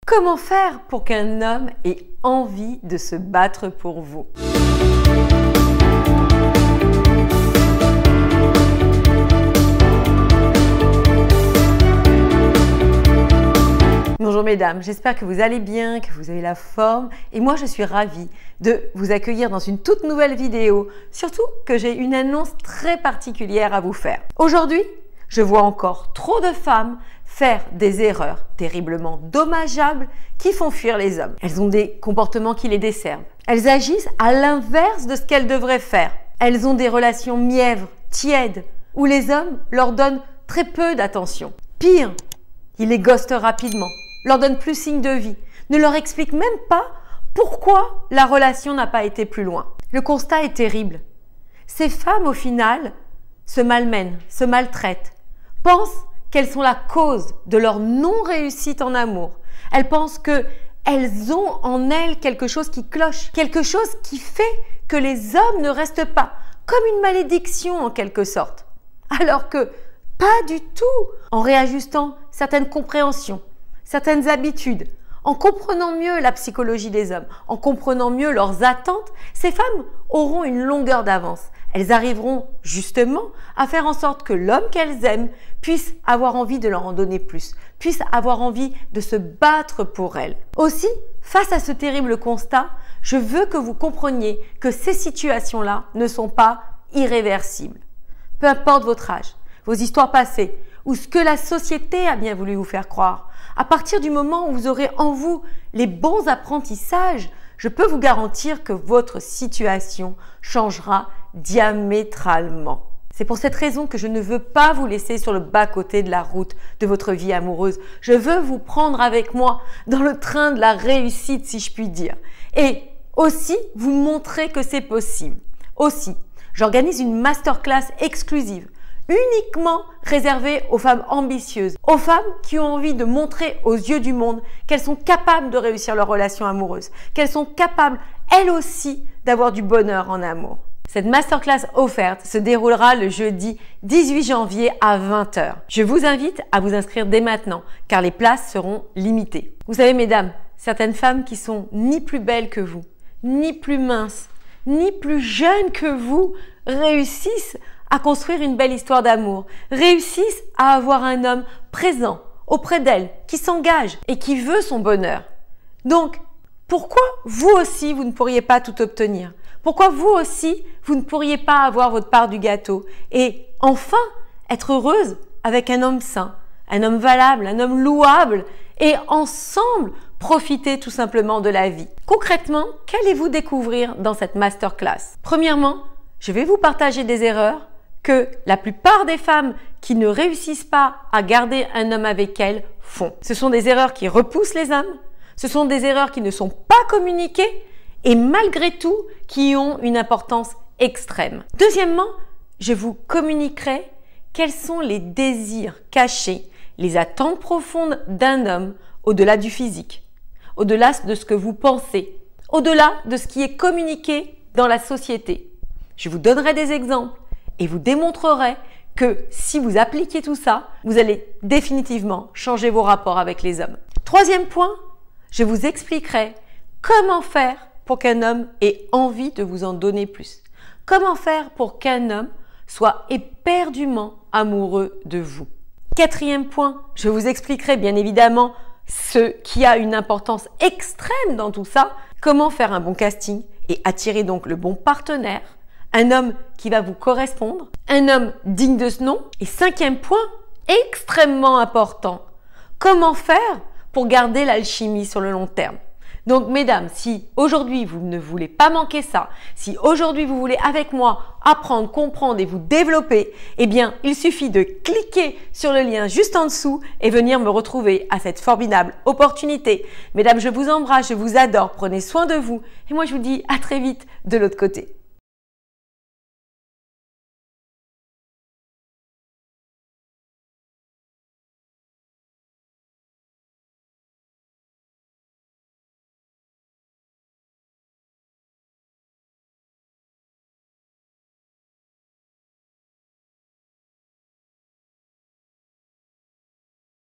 Comment faire pour qu'un homme ait envie de se battre pour vous? Bonjour mesdames, j'espère que vous allez bien, que vous avez la forme et moi je suis ravie de vous accueillir dans une toute nouvelle vidéo, surtout que j'ai une annonce très particulière à vous faire. Aujourd'hui, je vois encore trop de femmes faire des erreurs terriblement dommageables qui font fuir les hommes. Elles ont des comportements qui les desservent. Elles agissent à l'inverse de ce qu'elles devraient faire. Elles ont des relations mièvres, tièdes, où les hommes leur donnent très peu d'attention. Pire, ils les ghostent rapidement, leur donnent plus signe de vie, ne leur expliquent même pas pourquoi la relation n'a pas été plus loin. Le constat est terrible. Ces femmes, au final, se malmènent, se maltraitent, pensent qu'elles sont la cause de leur non-réussite en amour. Elles pensent qu'elles ont en elles quelque chose qui cloche, quelque chose qui fait que les hommes ne restent pas, comme une malédiction en quelque sorte. Alors que pas du tout. En réajustant certaines compréhensions, certaines habitudes, en comprenant mieux la psychologie des hommes, en comprenant mieux leurs attentes, ces femmes auront une longueur d'avance. Elles arriveront justement à faire en sorte que l'homme qu'elles aiment puisse avoir envie de leur en donner plus, puisse avoir envie de se battre pour elles. Aussi, face à ce terrible constat, je veux que vous compreniez que ces situations-là ne sont pas irréversibles. Peu importe votre âge, vos histoires passées ou ce que la société a bien voulu vous faire croire, à partir du moment où vous aurez en vous les bons apprentissages, je peux vous garantir que votre situation changera diamétralement. C'est pour cette raison que je ne veux pas vous laisser sur le bas-côté de la route de votre vie amoureuse. Je veux vous prendre avec moi dans le train de la réussite, si je puis dire. Et aussi, vous montrer que c'est possible. Aussi, j'organise une masterclass exclusive, uniquement réservée aux femmes ambitieuses, aux femmes qui ont envie de montrer aux yeux du monde qu'elles sont capables de réussir leur relation amoureuse, qu'elles sont capables, elles aussi, d'avoir du bonheur en amour. Cette masterclass offerte se déroulera le jeudi 18 janvier à 20 h. Je vous invite à vous inscrire dès maintenant, car les places seront limitées. Vous savez, mesdames, certaines femmes qui sont ni plus belles que vous, ni plus minces, ni plus jeunes que vous, réussissent à construire une belle histoire d'amour, réussissent à avoir un homme présent auprès d'elles, qui s'engage et qui veut son bonheur. Donc, pourquoi vous aussi, vous ne pourriez pas tout obtenir? Pourquoi vous aussi, vous ne pourriez pas avoir votre part du gâteau et enfin être heureuse avec un homme sain, un homme valable, un homme louable et ensemble profiter tout simplement de la vie? Concrètement, qu'allez-vous découvrir dans cette masterclass? Premièrement, je vais vous partager des erreurs que la plupart des femmes qui ne réussissent pas à garder un homme avec elles font. Ce sont des erreurs qui repoussent les hommes, ce sont des erreurs qui ne sont pas communiquées et malgré tout qui ont une importance extrême. Deuxièmement, je vous communiquerai quels sont les désirs cachés, les attentes profondes d'un homme au-delà du physique, au-delà de ce que vous pensez, au-delà de ce qui est communiqué dans la société. Je vous donnerai des exemples et vous démontrerai que si vous appliquez tout ça, vous allez définitivement changer vos rapports avec les hommes. Troisième point, je vous expliquerai comment faire pour qu'un homme ait envie de vous en donner plus. Comment faire pour qu'un homme soit éperdument amoureux de vous. Quatrième point, je vous expliquerai bien évidemment ce qui a une importance extrême dans tout ça, comment faire un bon casting et attirer donc le bon partenaire, un homme qui va vous correspondre, un homme digne de ce nom. Et cinquième point, extrêmement important, comment faire pour garder l'alchimie sur le long terme. Donc mesdames, si aujourd'hui vous ne voulez pas manquer ça, si aujourd'hui vous voulez avec moi apprendre, comprendre et vous développer, eh bien il suffit de cliquer sur le lien juste en dessous et venir me retrouver à cette formidable opportunité. Mesdames, je vous embrasse, je vous adore, prenez soin de vous et moi je vous dis à très vite de l'autre côté.